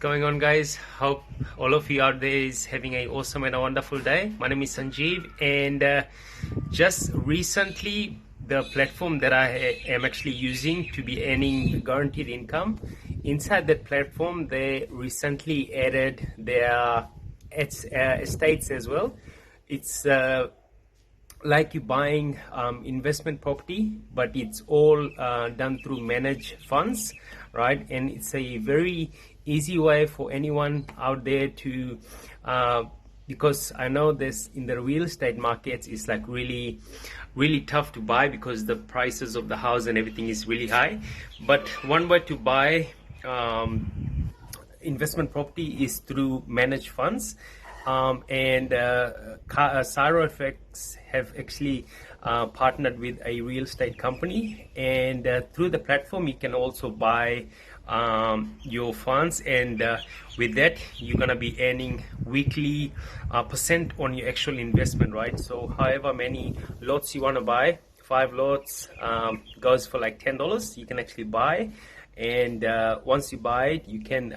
going on, guys? Hope all of you out there is having an awesome and a wonderful day. My name is Sanjeev, and just recently the platform that I am actually using to be earning guaranteed income, inside that platform they recently added their estates as well. It's like you buying investment property, but it's all done through managed funds, right? And it's a very easy way for anyone out there to because I know this in the real estate markets is like really tough to buy because the prices of the house and everything is really high. But one way to buy investment property is through managed funds. Cyrofx have actually partnered with a real estate company, and through the platform you can also buy your funds, and with that you're gonna be earning weekly percent on your actual investment, right? So however many lots you want to buy, 5 lots goes for like $10. You can actually buy, and once you buy it you can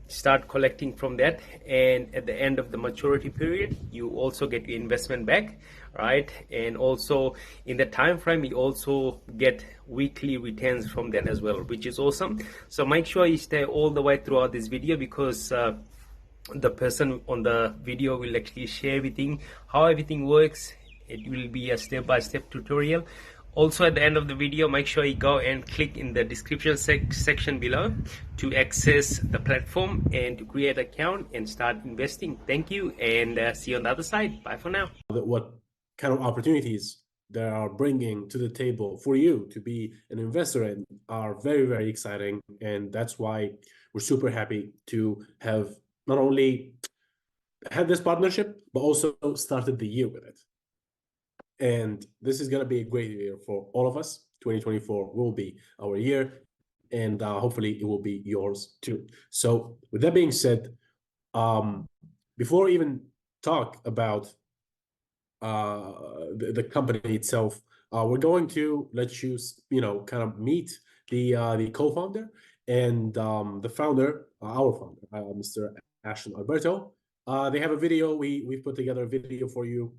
start collecting from that, and at the end of the maturity period you also get your investment back, right? And also in the time frame you also get weekly returns from that as well, which is awesome. So make sure you stay all the way throughout this video, because the person on the video will actually share everything, how everything works. It will be a step-by-step tutorial. Also at the end of the video, make sure you go and click in the description section below to access the platform and to create an account and start investing. Thank you, and see you on the other side. Bye for now. What kind of opportunities they are bringing to the table for you to be an investor in are very, very exciting. And that's why we're super happy to have not only had this partnership, but also started the year with it. And this is going to be a great year for all of us. 2024 will be our year, and hopefully it will be yours too. So with that being said, before we even talk about the company itself, we're going to let you, kind of meet the co-founder and the founder, our founder, Mr. Ashton Alberto. They have a video. We've put together a video for you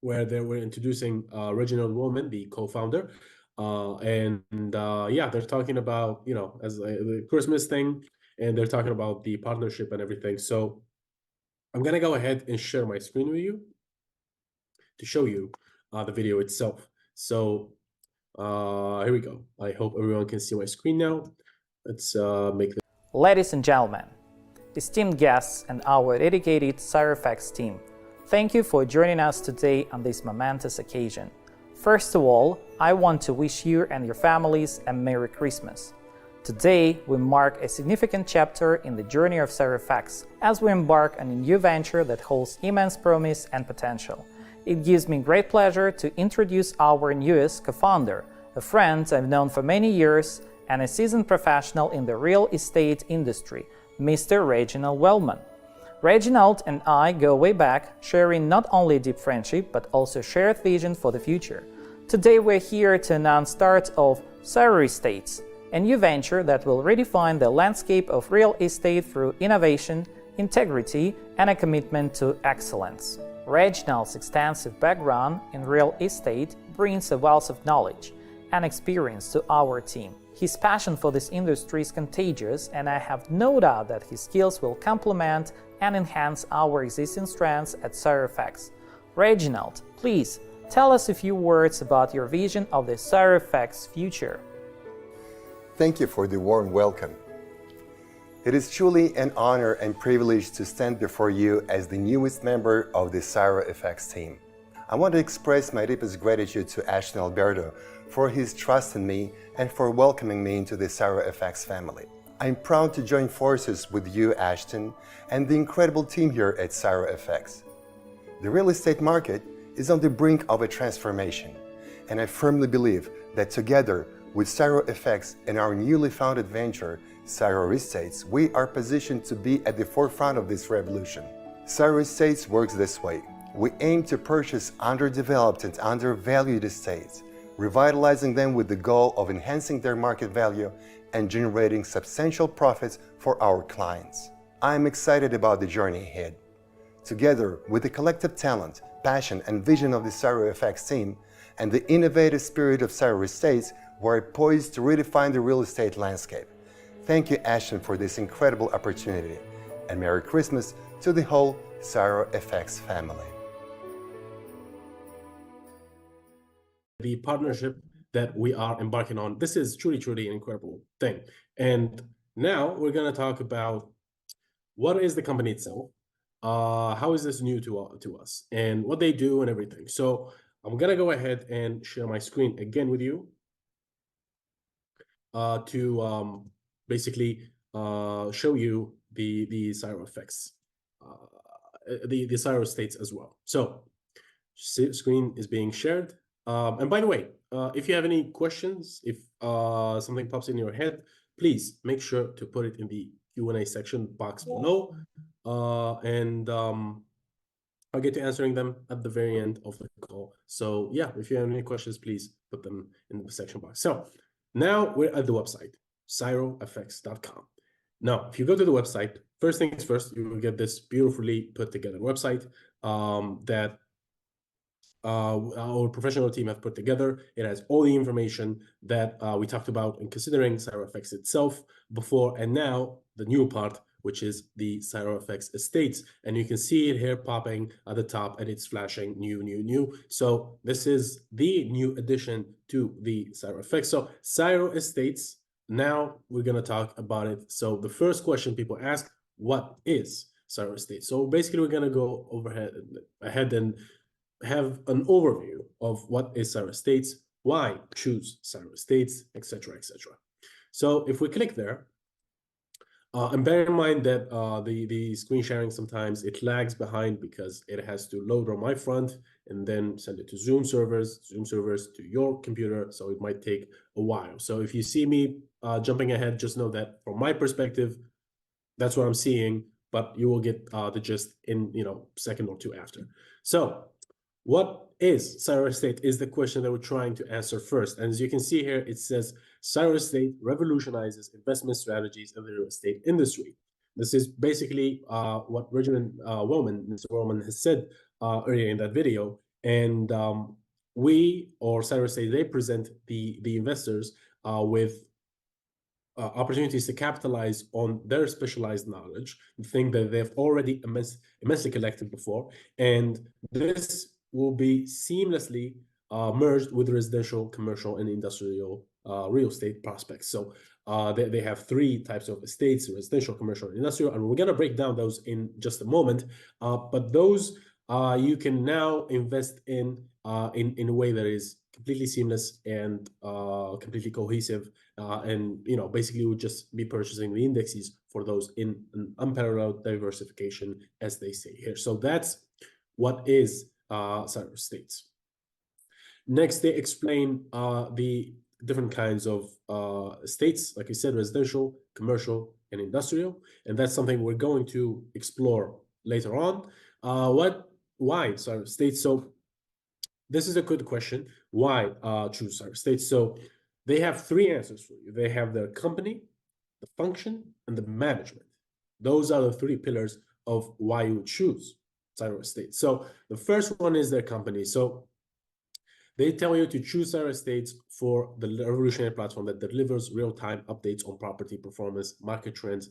where they were introducing Reginald Woolman, the co-founder, yeah, they're talking about, as the Christmas thing, and they're talking about the partnership and everything. So I'm gonna go ahead and share my screen with you to show you the video itself. So here we go. I hope everyone can see my screen now. Let's make this. Ladies and gentlemen, esteemed guests and our dedicated Cyrofx team, thank you for joining us today on this momentous occasion. First of all, I want to wish you and your families a Merry Christmas. Today, we mark a significant chapter in the journey of Cyrofx as we embark on a new venture that holds immense promise and potential. It gives me great pleasure to introduce our newest co-founder, a friend I've known for many years and a seasoned professional in the real estate industry, Mr. Reginald Wellman. Reginald and I go way back, sharing not only deep friendship but also shared vision for the future. Today we're here to announce start of Cyrofx, a new venture that will redefine the landscape of real estate through innovation, integrity, and a commitment to excellence. Reginald's extensive background in real estate brings a wealth of knowledge and experience to our team. His passion for this industry is contagious, and I have no doubt that his skills will complement and enhance our existing strengths at Cyrofx. Reginald, please tell us a few words about your vision of the Cyrofx future. Thank you for the warm welcome. It is truly an honor and privilege to stand before you as the newest member of the Cyrofx team. I want to express my deepest gratitude to Ashton Alberto for his trust in me and for welcoming me into the Cyrofx family. I'm proud to join forces with you, Ashton, and the incredible team here at Cyrofx. The real estate market is on the brink of a transformation, and I firmly believe that together with Cyrofx and our newly founded venture, Cyrofx, we are positioned to be at the forefront of this revolution. Cyrofx works this way. We aim to purchase underdeveloped and undervalued estates, revitalizing them with the goal of enhancing their market value and generating substantial profits for our clients. I am excited about the journey ahead. Together with the collective talent, passion, and vision of the Cyrofx team and the innovative spirit of Cyro Estates, we're poised to redefine the real estate landscape. Thank you, Ashton, for this incredible opportunity, and Merry Christmas to the whole Cyrofx family. The partnership that we are embarking on, this is truly an incredible thing. And now we're going to talk about what is the company itself, how is this new to us, and what they do and everything. So I'm going to go ahead and share my screen again with you to basically show you the Cyrofx, the Cyro Estates as well. So screen is being shared. And by the way, if you have any questions, if something pops in your head, please make sure to put it in the Q&A section box below, and I'll get to answering them at the very end of the call. So yeah, if you have any questions, please put them in the section box. So now we're at the website, cyrofx.com. Now, if you go to the website, first things first, you will get this beautifully put together website that our professional team have put together. It has all the information that we talked about in considering Cyrofx itself before, and now the new part, which is the Cyrofx Estates. And you can see it here popping at the top, and it's flashing new. So this is the new addition to the Cyrofx. So Cyro Estates, now we're going to talk about it. So the first question people ask, what is Cyro Estates? So basically we're going to go ahead and have an overview of what is Cyro Estates, why choose Cyro Estates, etc. So if we click there, and bear in mind that the screen sharing, sometimes it lags behind because it has to load on my front and then send it to Zoom servers to your computer, so it might take a while. So if you see me jumping ahead, just know that from my perspective, that's what I'm seeing, but you will get the gist in second or two after. So what is Cyro Estate is the question that we're trying to answer first. And as you can see here, it says Cyro Estate revolutionizes investment strategies in the real estate industry. This is basically what Mr. Wellman has said earlier in that video. And we, or Cyro Estate, they present the investors with opportunities to capitalize on their specialized knowledge, the thing that they've already immensely collected before. And this will be seamlessly merged with residential, commercial, and industrial real estate prospects. So they have three types of estates: residential, commercial, and industrial. And we're going to break down those in just a moment. But those you can now invest in a way that is completely seamless and completely cohesive. And basically, we'll just be purchasing the indexes for those in an unparalleled diversification, as they say here. So that's what is Cyro Estates. Next, they explain the different kinds of estates, like I said, residential, commercial, and industrial, and that's something we're going to explore later on. Why Cyro Estates? So this is a good question. Why choose Cyro Estates? So they have three answers for you. They have their company, the function, and the management. Those are the three pillars of why you would choose Cyro Estates. So the first one is their company. So they tell you to choose Cyro Estates for the revolutionary platform that delivers real-time updates on property performance, market trends,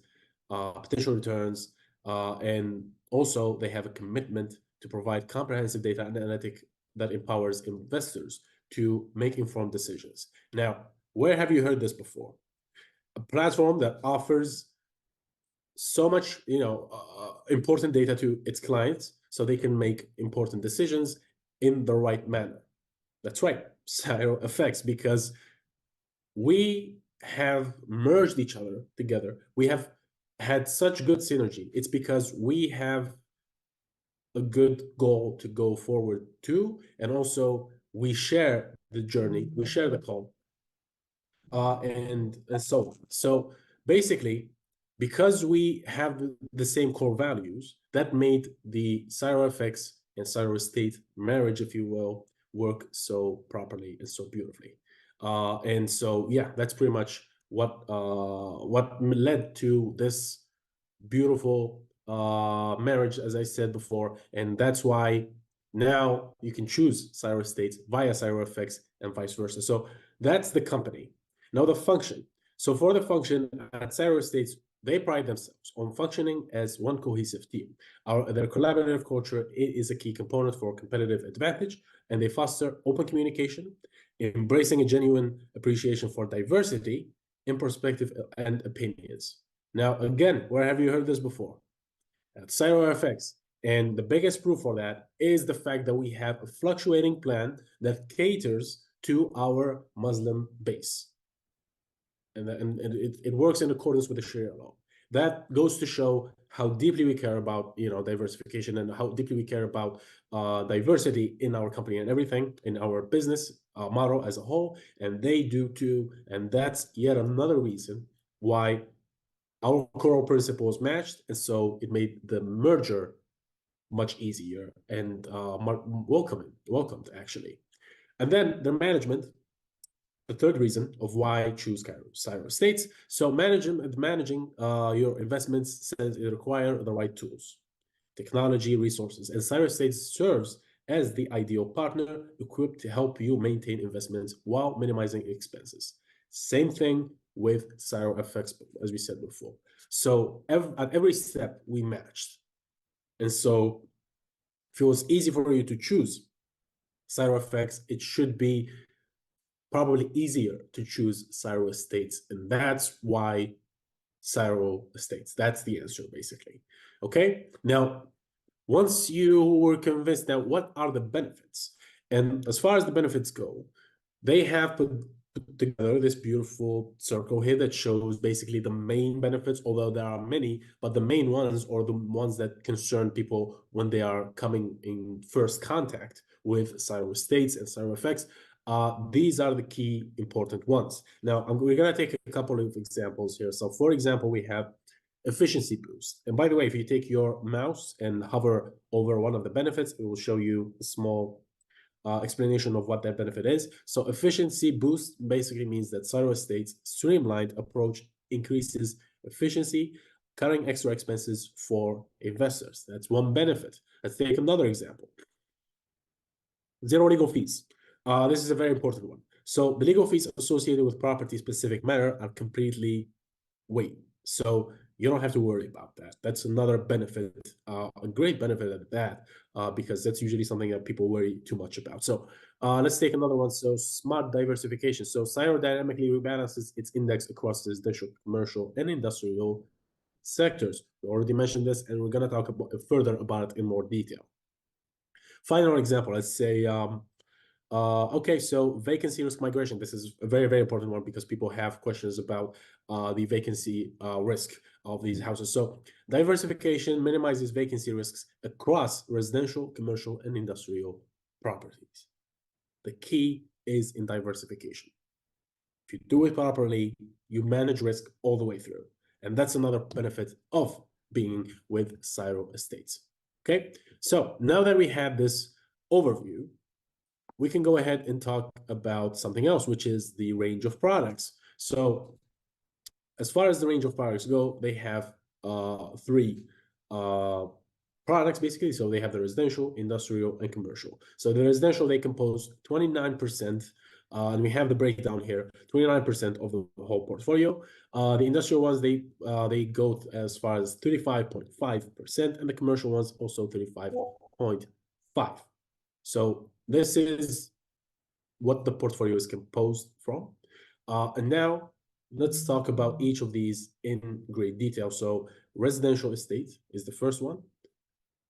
potential returns, and also they have a commitment to provide comprehensive data and analytic that empowers investors to make informed decisions. Now, where have you heard this before? A platform that offers so much, important data to its clients so they can make important decisions in the right manner. That's right, Cyrofx, because we have merged each other together. We have had such good synergy. It's because we have a good goal to go forward to, and also we share the journey, we share the call, and so on. So basically, because we have the same core values, that made the Cyrofx and Cyro Estate marriage, if you will, work so properly and so beautifully. And so, yeah, that's pretty much what led to this beautiful marriage, as I said before, and that's why now you can choose Cyro Estates via Cyrofx and vice versa. So that's the company. Now the function. So for the function at Cyro Estates, they pride themselves on functioning as one cohesive team. Their collaborative culture is a key component for competitive advantage, and they foster open communication, embracing a genuine appreciation for diversity in perspective and opinions. Now, again, where have you heard this before? At Cyrofx. And the biggest proof for that is the fact that we have a fluctuating plan that caters to our Muslim base. And it works in accordance with the Sharia law. That goes to show how deeply we care about diversification and how deeply we care about diversity in our company and everything in our business model as a whole, and they do too. And that's yet another reason why our core principles matched, and so it made the merger much easier and welcomed actually. And then the management. The third reason of why I choose Cyro Estates. So managing your investments says it requires the right tools, technology, resources, and Cyro Estates serves as the ideal partner equipped to help you maintain investments while minimizing expenses. Same thing with Cyrofx, as we said before. So at every step we matched, and so if it was easy for you to choose Cyrofx, it should be probably easier to choose Cyro Estates, and that's why Cyro Estates. That's the answer, basically. Okay, now once you were convinced, now what are the benefits? And as far as the benefits go, they have put together this beautiful circle here that shows basically the main benefits, although there are many, but the main ones, or the ones that concern people when they are coming in first contact with Cyro Estates and Cyrofx, these are the key important ones. Now, we're going to take a couple of examples here. So, for example, we have efficiency boost. And by the way, if you take your mouse and hover over one of the benefits, it will show you a small explanation of what that benefit is. So efficiency boost basically means that Cyro Estates' streamlined approach increases efficiency, cutting extra expenses for investors. That's one benefit. Let's take another example. Zero legal fees. This is a very important one. So the legal fees associated with property-specific matter are completely waived. So you don't have to worry about that. That's another benefit, a great benefit of that, because that's usually something that people worry too much about. So let's take another one. So smart diversification. So Cyro dynamically rebalances its index across residential, commercial, and industrial sectors. We already mentioned this, and we're going to talk further about it in more detail. Final example, let's say, okay, so vacancy risk migration. This is a very, very important one because people have questions about the vacancy risk of these houses. So diversification minimizes vacancy risks across residential, commercial, and industrial properties. The key is in diversification. If you do it properly, you manage risk all the way through. And that's another benefit of being with Cyro Estates. Okay, so now that we have this overview, we can go ahead and talk about something else, which is the range of products. So as far as the range of products go, they have three products, basically. So they have the residential, industrial, and commercial. So the residential, they compose 29%, and we have the breakdown here, 29% of the whole portfolio. The industrial ones, they go as far as 35.5%, and the commercial ones also 35.5%. So this is what the portfolio is composed from. And now let's talk about each of these in great detail. So residential estate is the first one.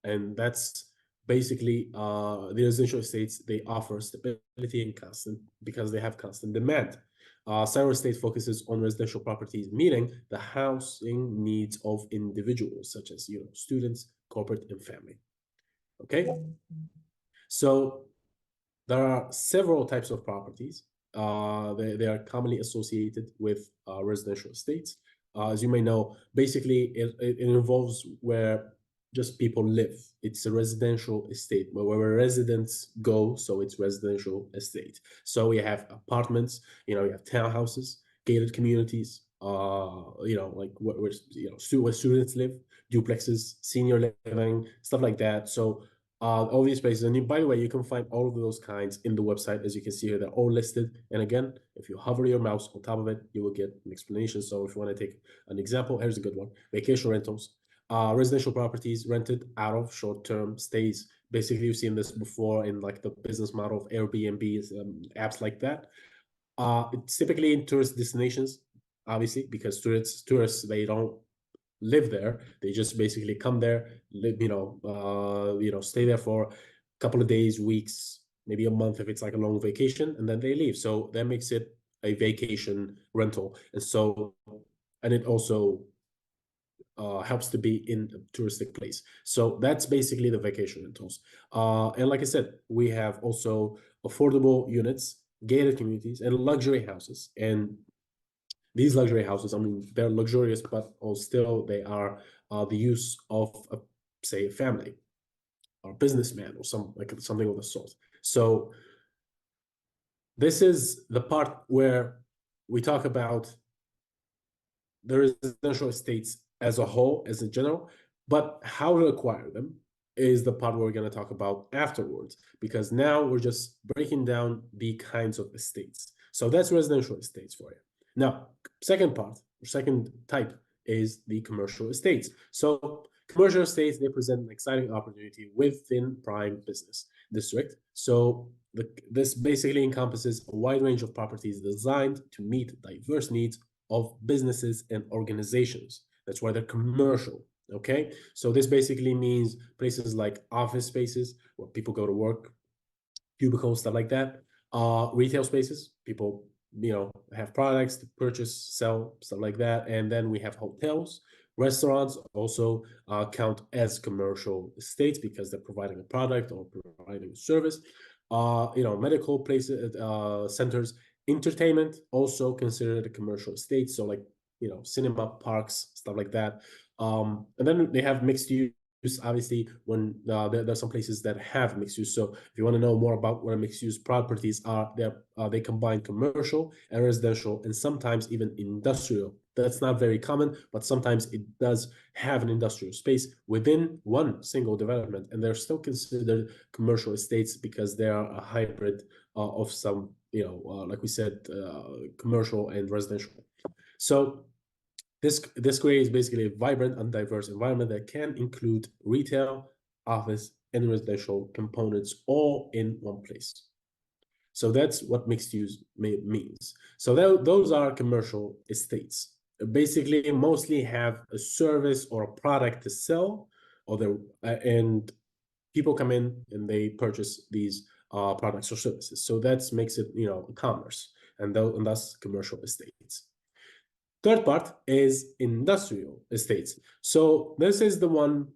And that's basically the residential estates, they offer stability and constant, because they have constant demand. Cyro Estate focuses on residential properties, meeting the housing needs of individuals, such as students, corporate, and family. Okay? So there are several types of properties. They are commonly associated with residential estates. As you may know, basically it involves where just people live. It's a residential estate where residents go, so it's residential estate. So we have apartments, you have townhouses, gated communities, like where students live, duplexes, senior living, stuff like that. So all these places, and by the way, you can find all of those kinds in the website. As you can see here, they're all listed. And again, if you hover your mouse on top of it, you will get an explanation. So if you want to take an example, here's a good one: vacation rentals, residential properties rented out of short-term stays. Basically, you've seen this before in like the business model of Airbnb, apps like that. It's typically in tourist destinations, obviously, because tourists they don't live there. They just basically come there, live, stay there for a couple of days, weeks, maybe a month if it's like a long vacation, and then they leave. So that makes it a vacation rental. And it also helps to be in a touristic place. So that's basically the vacation rentals. And like I said, we have also affordable units, gated communities, and luxury houses. And these luxury houses, I mean, they're luxurious, but still they are the use of, say, a family or a businessman or something of the sort. So this is the part where we talk about the residential estates as a whole, as a general, but how to acquire them is the part we're going to talk about afterwards, because now we're just breaking down the kinds of estates. So that's residential estates for you. Now, second type is the commercial estates. So commercial estates, they present an exciting opportunity within prime business district. So this basically encompasses a wide range of properties designed to meet diverse needs of businesses and organizations. That's why they're commercial. Okay, so this basically means places like office spaces where people go to work, cubicles, stuff like that. Retail spaces, people have products to purchase, sell, stuff like that. And then we have hotels, restaurants also count as commercial estates because they're providing a product or providing a service. Medical places, centers, entertainment also considered a commercial estate. So like cinema, parks, stuff like that. And then they have mixed use. Obviously, when there's some places that have mixed use. So if you want to know more about what mixed use properties are, they combine commercial and residential, and sometimes even industrial. That's not very common, but sometimes it does have an industrial space within one single development, and they're still considered commercial estates because they are a hybrid of some, like we said, commercial and residential. So this creates basically a vibrant and diverse environment that can include retail, office, and residential components all in one place. So that's what mixed use means. So those are commercial estates. Basically, mostly have a service or a product to sell, and people come in and they purchase these products or services. So that makes it commerce, and thus commercial estates. Third part is industrial estates. So this is the one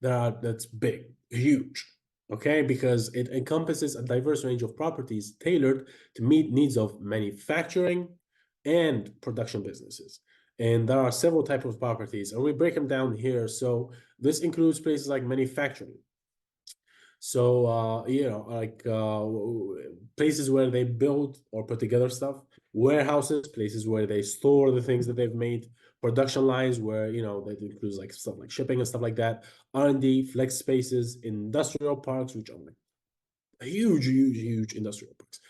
that's big, huge, okay? Because it encompasses a diverse range of properties tailored to meet needs of manufacturing and production businesses. And there are several types of properties, and we break them down here. So this includes places like manufacturing. So, places where they build or put together stuff, warehouses, places where they store the things that they've made, production lines where, that includes like stuff like shipping and stuff like that, R&D, flex spaces, industrial parks, which are like huge, huge, huge industrial parks,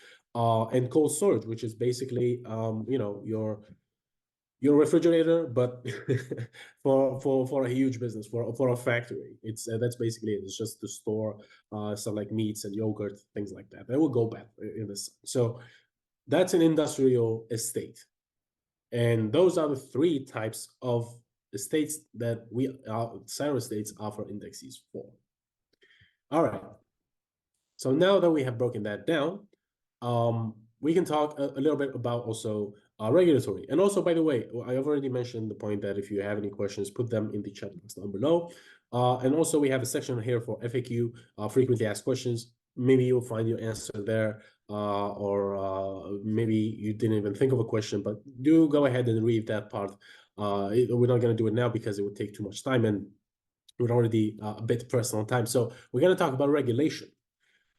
and cold storage, which is basically, your refrigerator, but for a huge business, for a factory. It's that's basically it. It's just to store stuff like meats and yogurt, things like that. They will go bad in this. So that's an industrial estate, and those are the three types of estates that Cyro Estates offer indexes for. All right. So now that we have broken that down, we can talk a little bit about also regulatory. And also, by the way, I've already mentioned the point that if you have any questions, put them in the chat box down below. And also, we have a section here for FAQ, frequently asked questions. Maybe you'll find your answer there, or maybe you didn't even think of a question, but do go ahead and read that part. We're not going to do it now because it would take too much time, and we're already a bit pressed on time. So we're going to talk about regulation.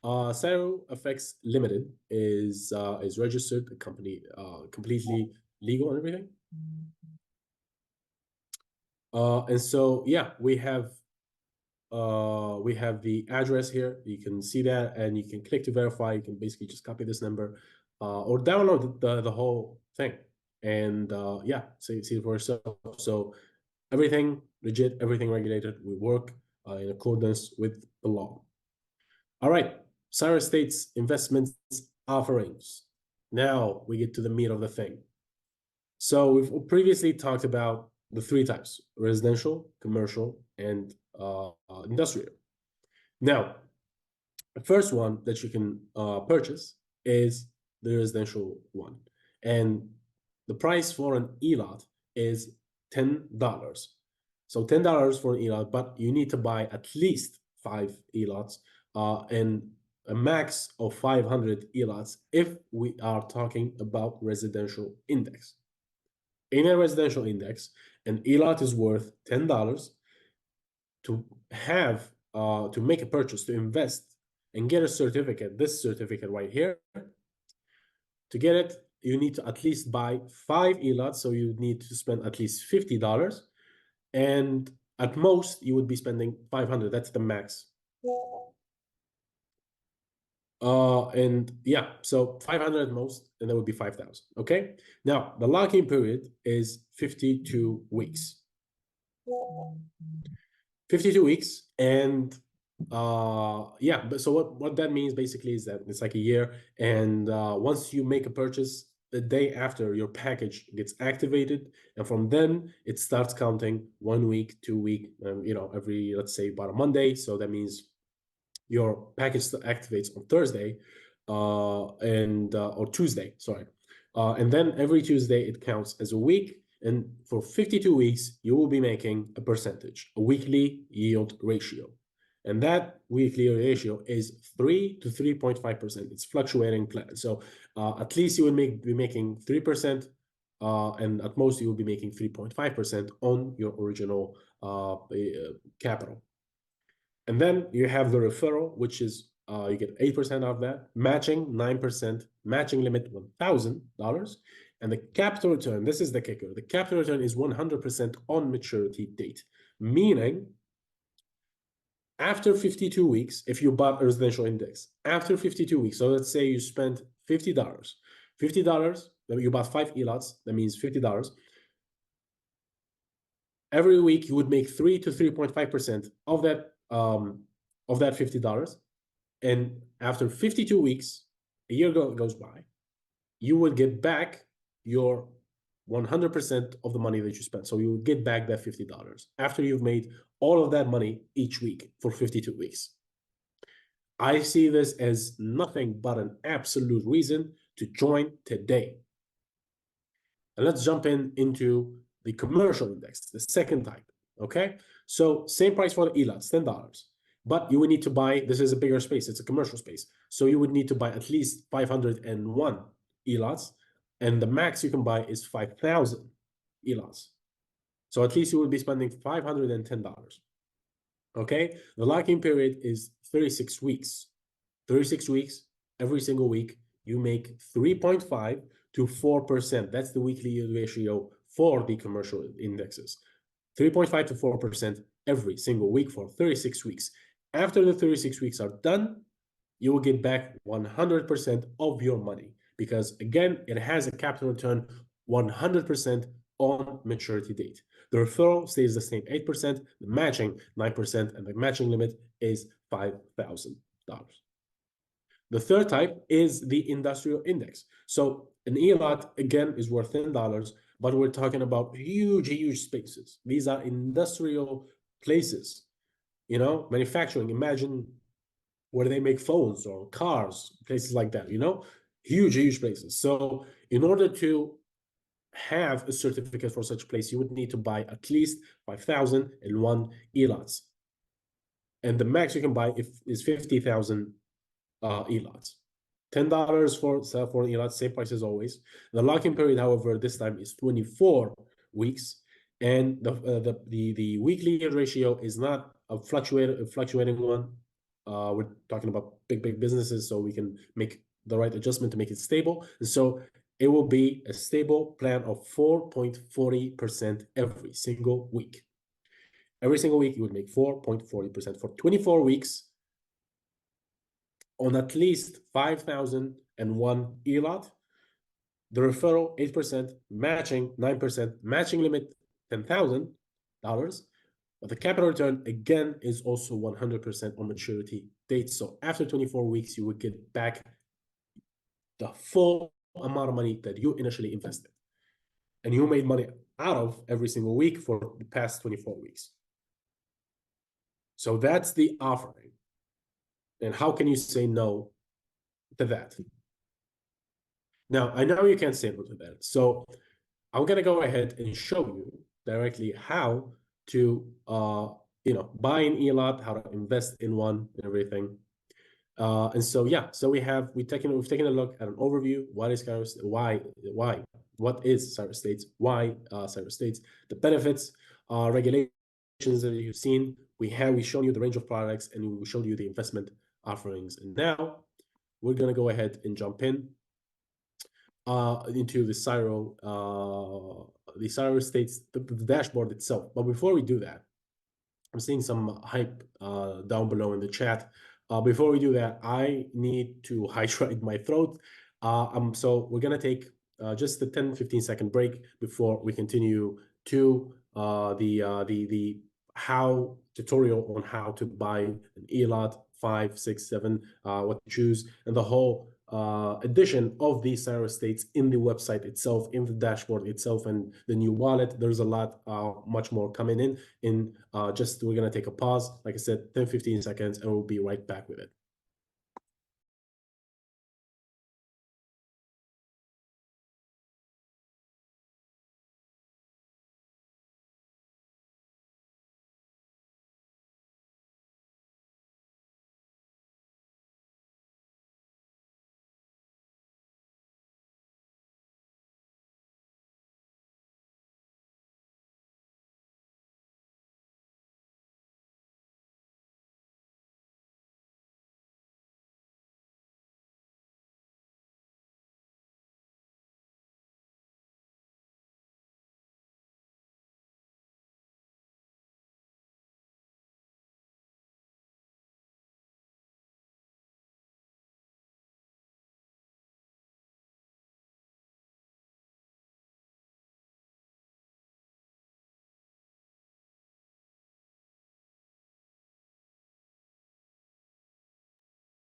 Cyrofx Limited is registered, a company, completely legal and everything. And so yeah, we have the address here. You can see that, and you can click to verify. You can basically just copy this number, or download the whole thing, and yeah, see it for yourself. So everything legit, everything regulated. We work in accordance with the law. All right, Cyrus State's investments offerings. Now we get to the meat of the thing. So we've previously talked about the three types: residential, commercial, and industrial. Now, the first one that you can purchase is the residential one. And the price for an e-lot is $10. So $10 for an e-lot, but you need to buy at least 5 e-lots and a max of 500 e-lots if we are talking about residential index. In a residential index, an e-lot is worth $10. To have to make a purchase, to invest and get a certificate, this certificate right here, to get it, you need to at least buy 5 e-lots, so you need to spend at least $50, and at most you would be spending 500. That's the max. And yeah, so 500 at most, and that would be 5,000. Okay, now the lock-in period is 52 weeks. 52 weeks, and yeah, but so what that means basically is that it's like a year, and once you make a purchase, the day after your package gets activated, and from then it starts counting 1 week, 2 week, you know, every, let's say, about a Monday. So that means your package activates on Thursday and or Tuesday, sorry, and then every Tuesday it counts as a week. And for 52 weeks, you will be making a percentage, a weekly yield ratio. And that weekly ratio is 3 to 3.5%. It's fluctuating. So at least you will be making 3%, and at most you will be making 3.5% on your original capital. And then you have the referral, which is you get 8% of that, matching 9%, matching limit $1,000. And the capital return, this is the kicker. The capital return is 100% on maturity date, meaning after 52 weeks, if you bought a residential index, after 52 weeks, so let's say you spent $50, you bought 5 e-lots, that means $50. Every week you would make 3 to 3.5% of that $50. And after 52 weeks, a year goes by, you would get back your 100% of the money that you spent. So you would get back that $50 after you've made all of that money each week for 52 weeks. I see this as nothing but an absolute reason to join today. And let's jump into the commercial index, the second type, okay? So same price for the e-lots, $10. But you would need to buy, this is a bigger space, it's a commercial space. So you would need to buy at least 501 e-lots. And the max you can buy is 5,000 e-lots. So at least you will be spending $510. Okay, the lock-in period is 36 weeks. 36 weeks, every single week, you make 3.5 to 4%. That's the weekly yield ratio for the commercial indexes. 3.5 to 4% every single week for 36 weeks. After the 36 weeks are done, you will get back 100% of your money, because again, it has a capital return 100% on maturity date. The referral stays the same, 8%, the matching 9%, and the matching limit is $5,000. The third type is the industrial index. So an e-lot, again, is worth $10, but we're talking about huge spaces. These are industrial places, you know, manufacturing. Imagine where they make phones or cars, places like that, you know, huge places. So in order to have a certificate for such place, you would need to buy at least 5,001 e-lots. And the max you can buy is 50,000 e-lots. $10 for an e-lot, same price as always. The lock-in period, however, this time is 24 weeks. And the weekly yield ratio is not a fluctuating one. we're talking about big businesses, so we can make the right adjustment to make it stable. And so it will be a stable plan of 4.40% every single week. Every single week, you would make 4.40% for 24 weeks on at least 5,001 ELOT. The referral, 8%, matching, 9%, matching limit, $10,000. But the capital return, again, is also 100% on maturity date. So after 24 weeks, you would get back the full amount of money that you initially invested. And you made money out of every single week for the past 24 weeks. So that's the offering. And how can you say no to that? Now, I know you can't say no to that. So I'm going to go ahead and show you directly how to buy an ELOT, how to invest in one, and everything. And so we've taken a look at an overview. What is Cyrus States? Why Cyrus States? The benefits, regulations that you've seen. We've shown you the range of products, and we showed you the investment offerings. And now we're going to go ahead and jump into the Cyrus States, the dashboard itself. But before we do that, I'm seeing some hype down below in the chat. Before we do that, I need to hydrate my throat. So we're gonna take just a 10-15 second break before we continue to the how tutorial on how to buy an ELOT 5, 6, 7, what to choose, and the whole addition of these Cyrus States in the website itself, in the dashboard itself, and the new wallet. There's a lot, much more coming in. We're gonna take a pause, like I said, 10-15 seconds, and we'll be right back with it.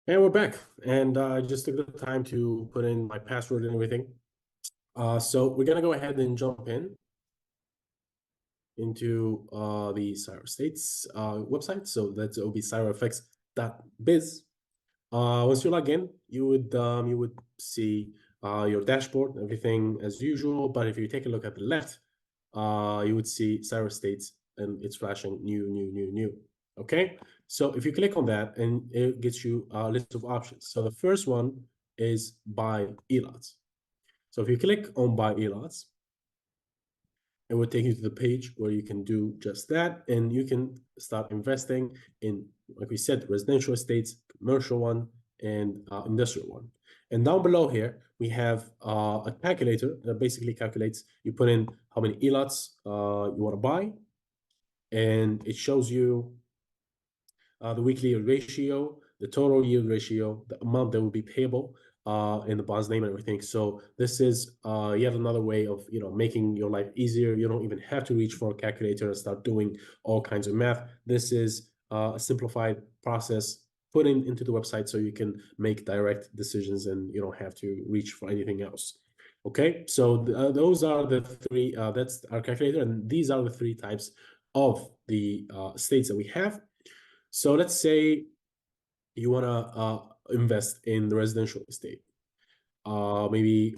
And we're back, and I just took the time to put in my password and everything. So we're gonna go ahead and jump into the Cyrus States website. So that's it'll be cyrofx.biz. Once you log in, you would see your dashboard, everything as usual. But if you take a look at the left, you would see Cyrus States, and it's flashing new. Okay, so if you click on that, and it gets you a list of options. So the first one is buy ELOTs. So if you click on buy ELOTs, it will take you to the page where you can do just that, and you can start investing in, like we said, residential estates, commercial one, and industrial one. And down below here, we have a calculator that basically calculates, you put in how many ELOTs you want to buy, and it shows you the weekly yield ratio, the total yield ratio, the amount that will be payable, in the bond's name and everything. So this is yet another way of making your life easier. You don't even have to reach for a calculator and start doing all kinds of math. This is a simplified process put into the website so you can make direct decisions and you don't have to reach for anything else. Okay, so those are the three. That's our calculator, and these are the three types of the states that we have. So let's say you want to invest in the residential estate. Maybe